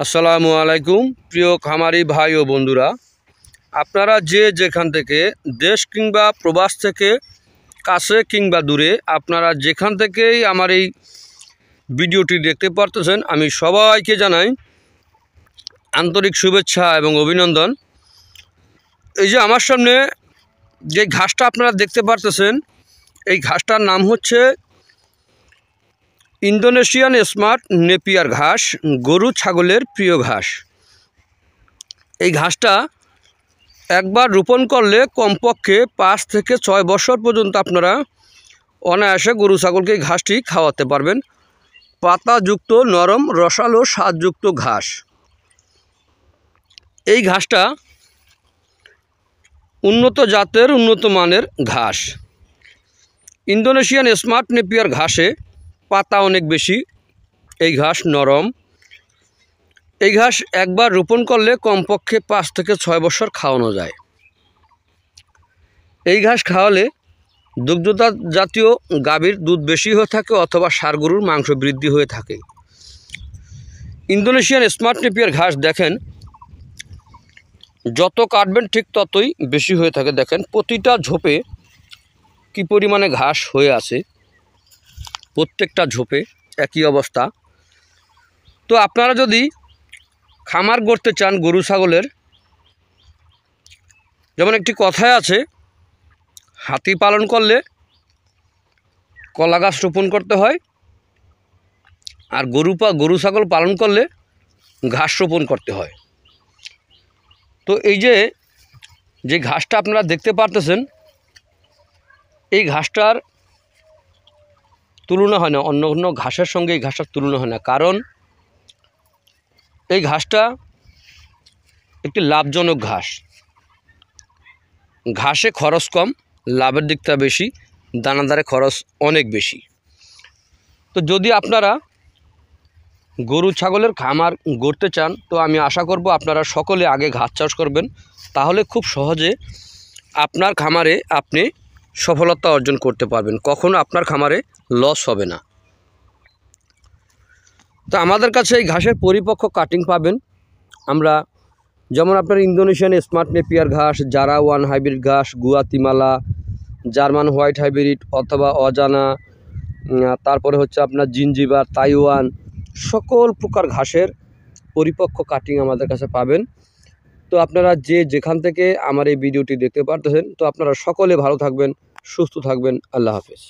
আসসালামু আলাইকুম প্রিয় খামারি ভাই ও বন্ধুরা, আপনারা যে যেখান থেকে দেশ কিংবা প্রবাস থেকে কাছে কিংবা দূরে আপনারা যেখান থেকেই আমার এই ভিডিওটি দেখতে পারতেছেন, আমি সবাইকে জানাই আন্তরিক শুভেচ্ছা এবং অভিনন্দন। এই যে আমার সামনে যে ঘাসটা আপনারা দেখতে পারতেছেন, এই ঘাসটার নাম হচ্ছে ইন্দোনেশিয়ান স্মার্ট নেপিয়ার ঘাস, গরু ছাগলের প্রিয় ঘাস। এই ঘাসটা একবার রোপণ করলে কমপক্ষে 5 থেকে 6 বছর পর্যন্ত আপনারা অনায়াসে গরু ছাগলকে এই ঘাসটি খাওয়াতে পারবেন। পাতাযুক্ত নরম রসালো স্বাদযুক্ত ঘাস। এই ঘাসটা উন্নত জাতের উন্নত মানের ঘাস। ইন্দোনেশিয়ান স্মার্ট নেপিয়ার ঘাসে পাতা অনেক বেশি, এই ঘাস নরম। এই ঘাস একবার রোপণ করলে কমপক্ষে 5 থেকে 6 বছর খাওয়ানো যায়। এই ঘাস খাওয়ালে দুগ্ধতা জাতীয় গাভীর দুধ বেশি হয়ে থাকে অথবা ষাঁড় গরুর মাংস বৃদ্ধি হয়ে থাকে। ইন্দোনেশিয়ান স্মার্ট নেপিয়ার ঘাস দেখেন, যত কাটবেন ঠিক ততই বেশি হয়ে থাকে। দেখেন প্রতিটা ঝোপে কী পরিমাণে ঘাস হয়ে আছে, প্রত্যেকটা ঝোপে একই অবস্থা। তো আপনারা যদি খামার গড়তে চান গরু ছাগলের, যেমন একটি কথায় আছে, হাতি পালন করলে কলা গাছ রোপণ করতে হয়, আর গরু ছাগল পালন করলে ঘাস রোপণ করতে হয়। তো এই যে ঘাসটা আপনারা দেখতে পারতেছেন, এই ঘাসটার তুলনা হয় না, অন্য অন্য ঘাসের সঙ্গে এই ঘাসটার তুলনা হয় না। কারণ এই ঘাসটা একটি লাভজনক ঘাস। ঘাসে খরচ কম, লাভের দিকটা বেশি, দানাদারে খরচ অনেক বেশি। তো যদি আপনারা গরু ছাগলের খামার গড়তে চান, তো আমি আশা করব আপনারা সকলে আগে ঘাস চাষ করবেন। তাহলে খুব সহজে আপনার খামারে আপনি সফলতা অর্জন করতে পারবেন, কখনো আপনার খামারে লস হবে না। তো আমাদের কাছে এই ঘাসের পরিপক্ক কাটিং পাবেন আমরা, যেমন আপনার ইন্দোনেশিয়ান স্মার্ট নেপিয়ার ঘাস, জারা ওয়ান হাইব্রিড ঘাস, গুয়াতিমালা, জার্মান হোয়াইট হাইব্রিড অথবা অজানা, তারপরে হচ্ছে আপনার জিঞ্জিবার, তাইওয়ান, সকল প্রকার ঘাসের পরিপক্ক কাটিং আমাদের কাছে পাবেন। তো আপনারা যে যেখান থেকে আমার এই ভিডিওটি দেখতে পারতেছেন, তো আপনারা সকলে ভালো থাকবেন, সুস্থ থাকবেন। আল্লাহ হাফেজ।